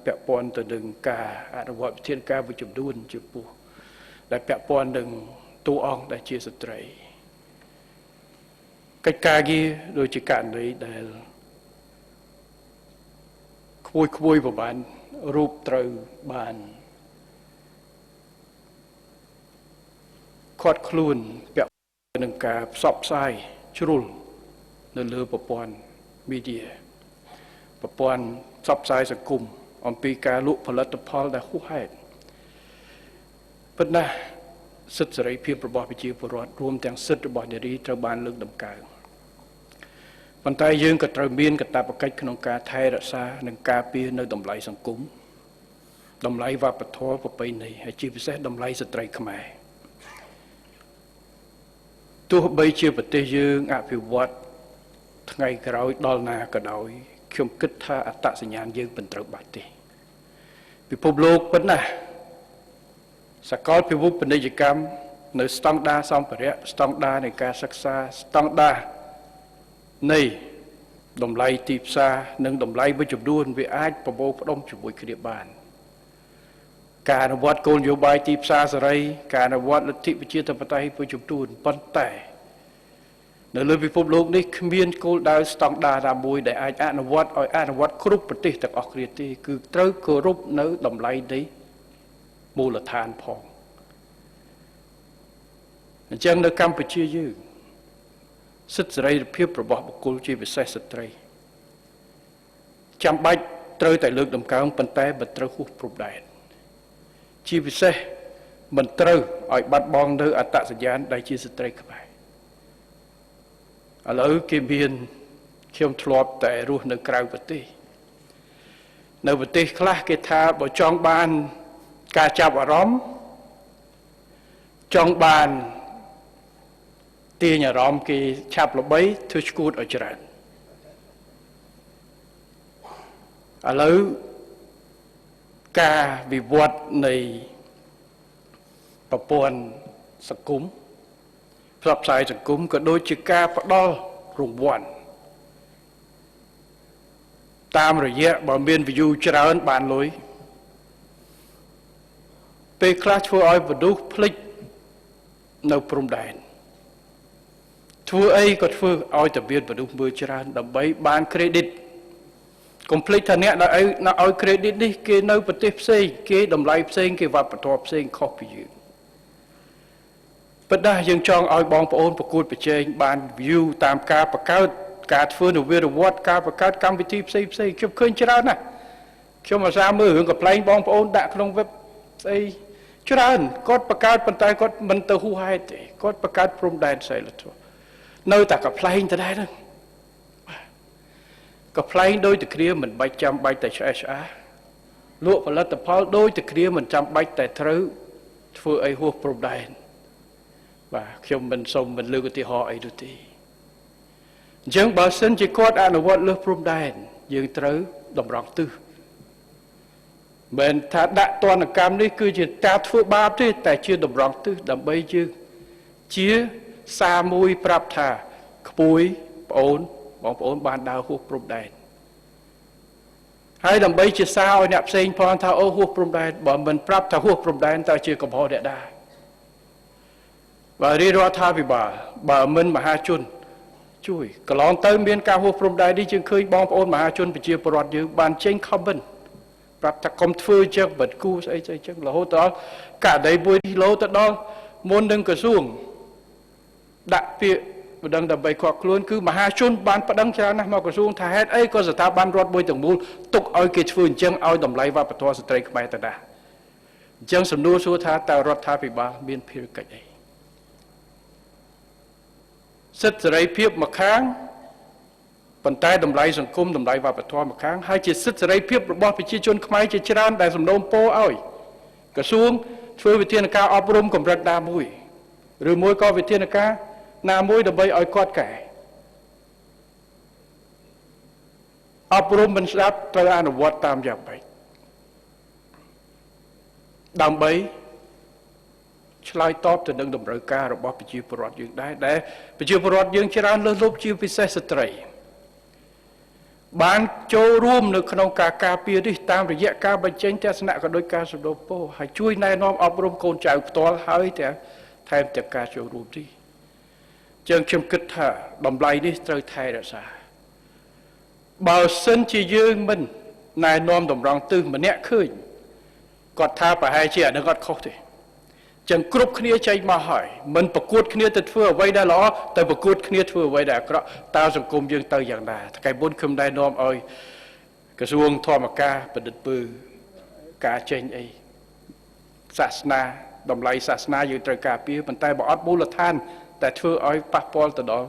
ពាក់ព័ន្ធទៅនឹងការអនុវត្តវិធានការវិចំនួនចំពោះដែលពាក់ព័ន្ធនឹងតួអង្គដែលជាស្ត្រីកិច្ចការងារដូចជាករណីដែលក្មួយប្រហែលរូបត្រូវបានខាត់ខ្លួនពាក់នឹងការផ្សព្វផ្សាយជ្រុលនៅលើប្រព័ន្ធ media ប្រព័ន្ធផ្សព្វផ្សាយសង្គមអំពីការលក់ផលិតផលដែលហួសហេតុប៉ុន្តែសិទ្ធិសេរីភាពរបស់ប្រជាពលរដ្ឋរួមទាំងសិទ្ធិរបស់នារីត្រូវបានលើកតម្កើងប៉ុន្តែយើងក៏ត្រូវមានកាតព្វកិច្ចក្នុងការថែរក្សានិងការពារនៅតម្លៃសង្គមតម្លៃវប្បធម៌ប្រពៃណីហើយជាពិសេសតម្លៃស្ត្រីខ្មែរទោះបីជាប្រទេសយើងអភិវឌ្ឍថ្ងៃក្រោយដល់ណាក៏ដោយខ្ញុំគិតថាអត្តសញ្ញាណយើងមិនត្រូវបាត់ទេពិភពលោកប៉ុណ្ណាសកលពិភពពាណិជ្ជកម្មនៅស្តង់ដារសម្ភារៈស្តង់ដារនៃការសិក្សាស្តង់ដារនៃតម្លៃទីផ្សារនិងតម្លៃវិជ្ជមានវាអាចប្រមូលផ្ដុំជាមួយគ្នាបានការអនុវត្តគោលនយោបាយទីផ្សារសេរីការអនុវត្តលទ្ធិប្រជាធិបតេយ្យវិជ្ជមានប៉ុន្តែនៅលើពិភពលោកនេះគ្មានគោលដៅស្តង់ដារណាមួយដែលអាចអនុវត្តឲ្យអនុវត្តគ្រប់ប្រទេសទាំងអស់គ្នាទេគឺត្រូវគោរពនៅតម្លៃនៃមូលដ្ឋានផងអញ្ចឹងនៅកម្ពុជាយើងសិទ្ធិសេរីភាពរបស់បុគ្គលជាពិសេសស្ត្រីចាំបាច់ត្រូវតែលើកតម្កើងប៉ុន្តែមិនត្រូវហួសព្រំដែនជាពិសេសមិនត្រូវឲ្យបាត់បង់នៅអត្តសញ្ញាណដែលជាស្ត្រីខ្មែរឥឡូវគេមានខ្ញុំធ្លាប់តែរស់នៅក្រៅប្រទេសនៅប្រទេសខ្លះគេថាបើចង់បានការចាប់អារម្មណ៍ចង់បានទាញអារម្មណ៍គេឆាប់ល្បីធ្វើឈួតឲ្យច្រើនឥឡូវការវិវត្តនៃប្រព័ន្ធសង្គមផ្សព្វផ្សាយសង្គមក៏ដូចជាការផ្ដល់រង្វាន់តាមរយៈបើមាន view ច្រើនបានលុយពេលខ្លះធ្វើឲ្យមនុស្សភ្លេចនៅព្រំដែនធ្វើអីក៏ធ្វើឲ្យតែមានមនុស្សមើលច្រើនដើម្បីបាន credit កុំភ្លេចថាអ្នកដែលឲ្យ credit នេះគេនៅប្រទេសផ្សេងគេតម្លៃផ្សេងគេវប្បធម៌ផ្សេងខុសពីយើងប៉ុន្តែយើងចង់ឲ្យបងប្អូនប្រកួតប្រជែងបាន view តាមការបង្កើតការធ្វើនវានុវត្តន៍ការបង្កើតកម្មវិធីផ្សេងខ្ញុំឃើញច្រើនណាស់ខ្ញុំអាសាមើលរឿងកំ pl ែងបងប្អូនដាក់ក្នុង web ស្អីច្រើនគាត់បង្កើតប៉ុន្តែគាត់មិនទៅហួសហេតុទេគាត់បង្កើតព្រំដែនសីលធម៌នៅតែកំ pl ែងទៅដែរហ្នឹងកំ pl ែងដោយតែគ្រាមិនបាច់ចាំបាច់តែឆ្អេះឆ្អាលក់ផលិតផលដោយតែគ្រាមិនចាំបាច់តែត្រូវធ្វើអីហួសព្រំដែនបាទខ្ញុំមិនសូមមិនលើកឧទាហរណ៍អីនោះទេអញ្ចឹងបើសិនជាគាត់អនុវត្តលើសព្រំដែនយើងត្រូវតម្រង់ទិសមិនថាដាក់ទណ្ឌកម្មនេះគឺជាការធ្វើបាបទេតែជាតម្រង់ទិសដើម្បីយើងជាសារមួយប្រាប់ថាក្មួយបងប្អូនបានដើរហួសព្រំដែនហើយដើម្បីជាសារឲ្យអ្នកផ្សេងផងថាអូហួសព្រំដែនបើមិនប្រាប់ថាហួសព្រំដែនតើជាកំហុសអ្នកដែរបើរាជរដ្ឋាភិបាលបើមិនមហាជនជួយកន្លងទៅមានការហួសព្រំដែននេះយើងឃើញបងប្អូនមហាជនប្រជាពលរដ្ឋយើងបានចេញ comment ប្រាប់ថាកុំធ្វើអញ្ចឹងមិនគួរស្អីអញ្ចឹងរហូតដល់ករណីមួយនេះលោទៅដល់មុននឹងក្រសួងដាក់ពាក្យបណ្ដឹងដើម្បីខកខ្លួនគឺមហាជនបានប្តឹងច្រើនណាស់មកក្រសួងថាហេតុអីក៏ស្ថាប័នរដ្ឋមួយទាំងមូលទុកឲ្យគេធ្វើអញ្ចឹងឲ្យតម្លៃវប្បធម៌ស្ត្រីខ្មែរទៅដែរអញ្ចឹងសំណួរសួរថាតើរដ្ឋាភិបាលមានភារកិច្ចអីសិទ្ធិសេរីភាពមួយខាងប៉ុន្តែតម្លៃសង្គមតម្លៃវប្បធម៌មួយខាងហើយជាសិទ្ធិសេរីភាពរបស់ប្រជាជនខ្មែរជាច្រើនដែលសំណូមពរឲ្យក្រសួងធ្វើវិធានការអប់រំកម្រិតណាមួយឬមួយក៏វិធានការណាមួយដើម្បីឲ្យគាត់កែអប់រំមិនស្ដាប់ត្រូវអនុវត្តតាមយ៉ាងម៉េចដើម្បីឆ្លើយតបទៅនឹងតម្រូវការរបស់ប្រជាពលរដ្ឋយើងដែរដែលប្រជាពលរដ្ឋយើងច្រើនលើសលប់ជាពិសេសស្ត្រី បានចូលរួមនៅក្នុងការការពារនេះតាមរយៈការបញ្ចេញទស្សនៈក៏ដូចការសម្ដែងពោហើយជួយណែនាំអប់រំកូនចៅផ្ទាល់ហើយទាំងថែមទាំងការចូលរួមនេះចឹងខ្ញុំគិតថាតម្លៃនេះត្រូវថែរក្សាបើសិនជាយើងមិនណែនាំតម្រង់ទិសម្នាក់ឃើញគាត់ថាប្រហែលជាអានឹងអត់ខុសទេចឹងគ្រប់គ្នាចេញមកហើយមិនប្រកួតគ្នាទៅធ្វើអ្វីដែលល្អទៅប្រកួតគ្នាធ្វើអ្វីដែលអាក្រក់តើសង្គមយើងទៅយ៉ាងណាថ្ងៃមុនខ្ញុំណែនាំឲ្យក្រសួងធម្មការបណ្ឌិតពើការចេញអីសាសនាតម្លៃសាសនាយើងត្រូវការពារប៉ុន្តែបើអត់មូលដ្ឋានតែធ្វើឲ្យប៉ះពាល់ទៅដល់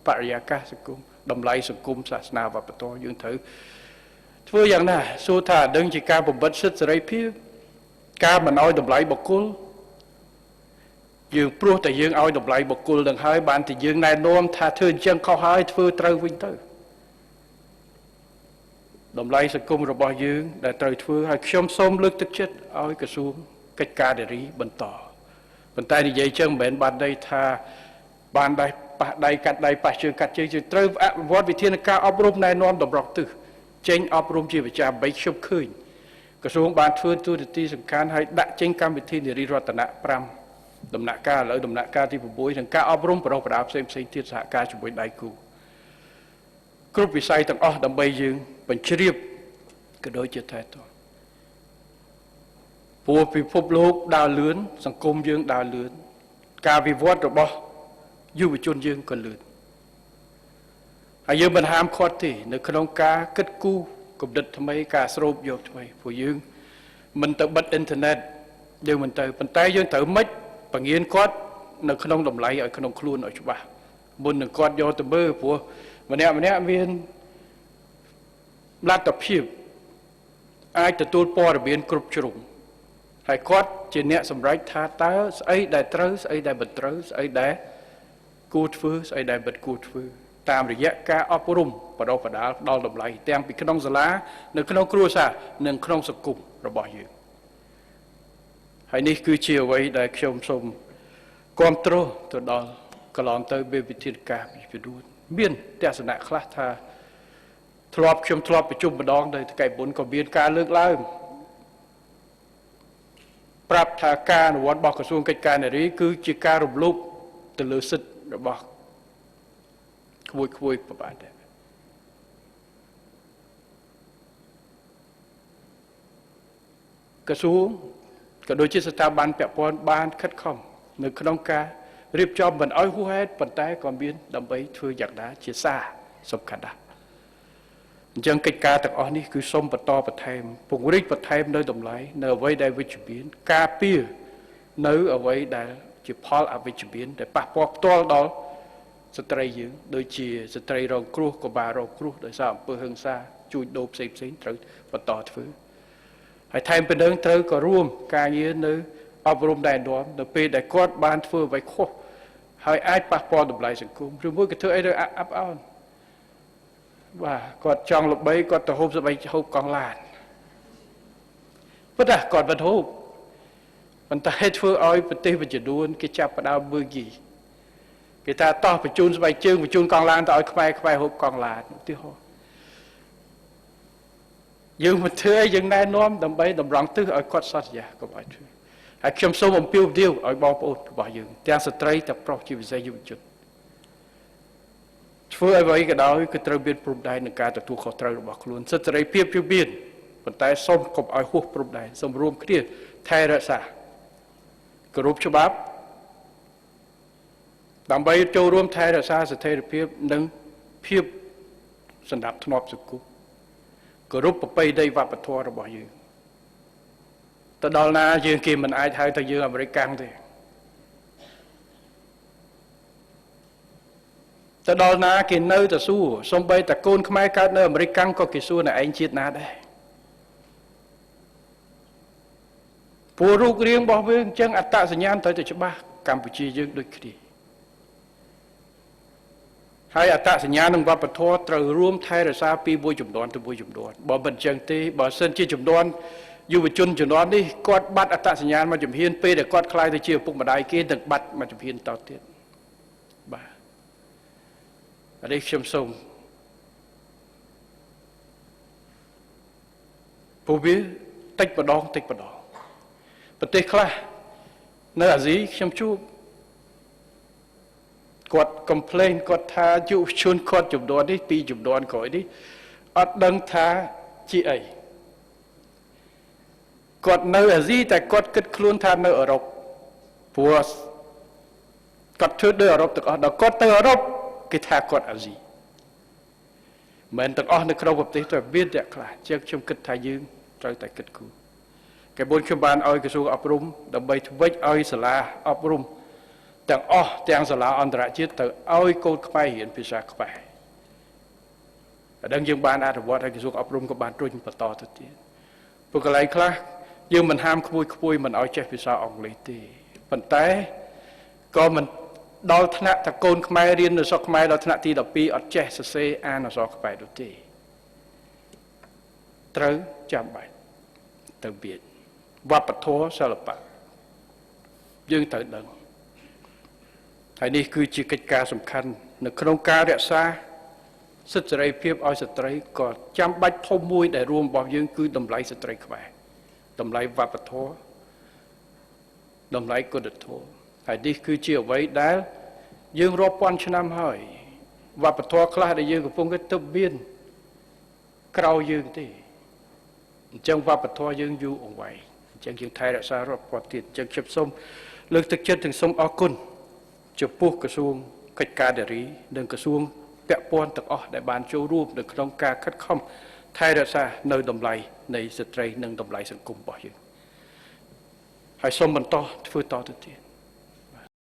បរិយាកាសសង្គមតម្លៃសង្គមសាសនាវប្បធម៌យើងត្រូវធ្វើយ៉ាងណាសួរថាដឹងជាការបំបិទសិទ្ធិសេរីភាពការមិនឲ្យតម្លៃបុគ្គលយើងព្រោះតែយើងឲ្យតម្លៃបុគ្គលនឹងហើយបានតែយើងណែនាំថាធ្វើអញ្ចឹងខុសហើយធ្វើត្រូវវិញទៅតម្លៃសង្គមរបស់យើងដែលត្រូវធ្វើឲ្យខ្ញុំសូមលើកទឹកចិត្តឲ្យក្រសួងកិច្ចការនារីបន្តប៉ុន្តែនិយាយចឹងមិនមែនបានន័យថាបានដៃប៉ះដៃកាត់ដៃប៉ះជើងកាត់ជើងត្រូវអភិវឌ្ឍវិធានការអប់រំណែនាំតម្រង់ទិសចេញអប់រំជាប្រចាំបីខ្ញុំឃើញក្រសួងបានធ្វើទូរទស្សន៍សំខាន់ឲ្យដាក់ចេញកម្មវិធីនារីរតនៈ5ដំណាក់កាលឥឡូវដំណាក់កាលទី6និងការអប់រំបរិបទផ្សេងទៀតសហការជាមួយដៃគូគ្រប់វិស័យទាំងអស់ដើម្បីយើងបញ្ជ្រាបក៏ដូចជាថែទាំព្រោះពិភពលោកដើរលឿនសង្គមយើងដើរលឿនការវិវត្តរបស់យុវជនយើងក៏លឿនហើយយើងមិនហាមឃាត់ទេនៅក្នុងការគិតគូរគំនិតថ្មីការស្រូបយកថ្មីព្រោះយើងមិនទៅបិទអ៊ីនធឺណិតយើងមិនទៅប៉ុន្តែយើងត្រូវមិនបង្រៀនគាត់នៅក្នុងតម្លៃឲ្យក្នុងខ្លួនឲ្យច្បាស់មុននឹងគាត់យកទៅមើលព្រោះម្នាក់មានលទ្ធភាពអាចទទួលព័ត៌មានគ្រប់ជ្រុងហើយគាត់ជាអ្នកសម្រេចថាតើស្អីដែលត្រូវស្អីដែលមិនត្រូវស្អីដែលគួរធ្វើស្អីដែលមិនគួរធ្វើតាមរយៈការអប់រំបណ្ដុះបណ្ដាលផ្ដល់តម្លៃទាំងពីក្នុងសាលានៅក្នុងគ្រួសារនិងក្នុងសង្គមរបស់យើងហើយនេះគឺជាអ្វីដែលខ្ញុំសូមគាំទ្រទៅដល់កន្លងទៅមានវិធានការពីពីមានទស្សនៈខ្លះថាខ្ញុំធ្លាប់ប្រជុំម្ដងនៅថ្ងៃមុនក៏មានការលើកឡើងប្រាប់ថាការអនុវត្តរបស់ក្រសួងកិច្ចការនារីគឺជាការរំលោភទៅលើសិទ្ធិរបស់ក្មួយប្របាទដែរក្រសួងក៏ដូចជាស្ថាប័នពាក់ព័ន្ធបានខិតខំនៅក្នុងការរៀបចំមិនឲ្យហួសហេតុប៉ុន្តែក៏មានដើម្បីធ្វើយ៉ាងណាជាសារសំខាន់ដែរអញ្ចឹងកិច្ចការទាំងអស់នេះគឺសូមបន្តបន្ថែមពង្រីកបន្ថែមនៅតម្លៃនៅអ្វីដែលវិជ្ជមានការពារនៅអ្វីដែលជាផលអវិជ្ជមានដែលប៉ះពាល់ផ្ទាល់ដល់ស្ត្រីយើងដូចជាស្ត្រីរងគ្រោះកុមាររងគ្រោះដោយសារអំពើហិង្សាជួញដូរផ្សេងត្រូវបន្តធ្វើហើយថែមពីនឹងត្រូវក៏រួមការងារនៅអប់រំណែនាំនៅពេលដែលគាត់បានធ្វើអ្វីខុសហើយអាចប៉ះពាល់តម្លៃសង្គមឬមួយក៏ធ្វើអីទៅអាប់អោនបាទគាត់ចង់ល្បីគាត់ទៅហូបស្បែកហូបកង់ឡានប៉ុន្តែគាត់មិនហូបប៉ុន្តែធ្វើឲ្យប្រទេសវិជ្ជមានគេចាប់ផ្ដើមមើលយីគេថាតោះបញ្ជូនស្បែកជើងបញ្ជូនកង់ឡានទៅឲ្យខ្មែរហូបកង់ឡានឧទាហរណ៍យើងមិនធ្វើអីយើងណែនាំដើម្បីតម្រង់ទិសឲ្យគាត់សន្យាកុំឲ្យធ្វើហើយខ្ញុំសូមអំពាវនាវឲ្យបងប្អូនរបស់យើងទាំងស្ត្រីទាំងប្រុសជាពិសេសយុវជនធ្វើអ្វីក៏ដោយគឺត្រូវមានព្រំដែននឹងការទទួលខុសត្រូវរបស់ខ្លួនសិទ្ធិសេរីភាពគឺមានប៉ុន្តែសូមកុំឲ្យហួសព្រំដែនសូមរួមគ្នាថែរក្សាគោរពច្បាប់ដើម្បីចូលរួមថែរក្សាស្ថិរភាពនិងភាពសណ្ដាប់ធ្នាប់សង្គមគោរពប្រពៃណីវប្បធម៌របស់យើងទៅដល់ណាយើងគេមិនអាចហៅថាយើងអាមេរិកកាំងទេទៅដល់ណាគេនៅតែសួរសូម្បីតែកូនខ្មែរកើតនៅអាមេរិកកាំងក៏គេសួរនៅឯងជាតិណាដែរព្រោះរូបរាងរបស់យើងអញ្ចឹងអត្តសញ្ញាណត្រូវតែច្បាស់កម្ពុជាយើងដូចគ្នាហើយអត្តសញ្ញាណនិងវប្បធម៌ត្រូវរួមថែរក្សាពីមួយជំនាន់ទៅមួយជំនាន់បើមិនអញ្ចឹងទេបើសិនជាជំនាន់យុវជនជំនាន់នេះគាត់បាត់អត្តសញ្ញាណមកជំហានពេលដែលគាត់ខ្លាយទៅជាឪពុកម្ដាយគេនឹងបាត់មកជំហានតទៅទៀតបាទនេះខ្ញុំសូម ព្រោះវាតិចម្ដងប្រទេសខ្លះនៅអាស៊ីខ្ញុំជួបគាត់ complain គាត់ថាយុវជនគាត់ចំនួននេះពីចំនួនក្រោយនេះអត់ដឹងថាជាអីគាត់នៅអាស៊ីតែគាត់គិតខ្លួនថានៅអឺរ៉ុបព្រោះគាត់ធ្វើដោយអឺរ៉ុបទាំងអស់ដល់គាត់ទៅអឺរ៉ុបគេថាគាត់អាស៊ីមិនទាំងអស់នៅក្នុងប្រទេសតែមានតែខ្លះជាងខ្ញុំគិតថាយើងត្រូវតែគិតគូរគេបុនខ្ញុំបានឲ្យក្រសួងអប់រំដើម្បីធ្វើឲ្យសាលាអប់រំទាំងអស់ទាំងសាលាអន្តរជាតិទៅឲ្យកូនខ្មែររៀនភាសាខ្មែរតែដឹងយើងបានអនុវត្តឲ្យក្រសួងអប់រំក៏បានរុញបន្តទៅទៀតព្រោះកន្លែងខ្លះយើងមិនហាមក្មួយមិនឲ្យចេះភាសាអង់គ្លេសទេប៉ុន្តែក៏មិនដល់ថ្នាក់តកូនខ្មែររៀននៅស្រុកខ្មែរដល់ថ្នាក់ទី12អត់ចេះសរសេរអានអក្សរខ្មែរនោះទេត្រូវចាំបាច់ទៅវាវប្បធម៌សិល្បៈយើងត្រូវដឹងហើយនេះគឺជាកិច្ចការសំខាន់នៅក្នុងការរក្សាសិទ្ធិសេរីភាពឲ្យស្ត្រីក៏ចាំបាច់ធំមួយដែលរួមរបស់យើងគឺតម្លៃស្ត្រីខ្មែរតម្លៃវប្បធម៌តម្លៃគុណធម៌ហើយនេះគឺជាអ្វីដែលយើងរាប់ពាន់ឆ្នាំហើយវប្បធម៌ខ្លះដែលយើងកំពុងទៅមានក្រោយយើងទេអញ្ចឹងវប្បធម៌យើងយូរអង្វែងអញ្ចឹងយើងថែរក្សារាប់ពាន់ទៀតអញ្ចឹងខ្ញុំសូមលើកទឹកចិត្តទាំងសូមអរគុណចំពោះក្រសួងកិច្ចការនារីនិងក្រសួងពាក់ព័ន្ធទាំងអស់ដែលបានចូលរួមនៅក្នុងការខិតខំថែរក្សានៅតម្លៃនៃស្ត្រីនិងតម្លៃសង្គមរបស់យើងហើយសូមបន្តធ្វើតទៅទៀត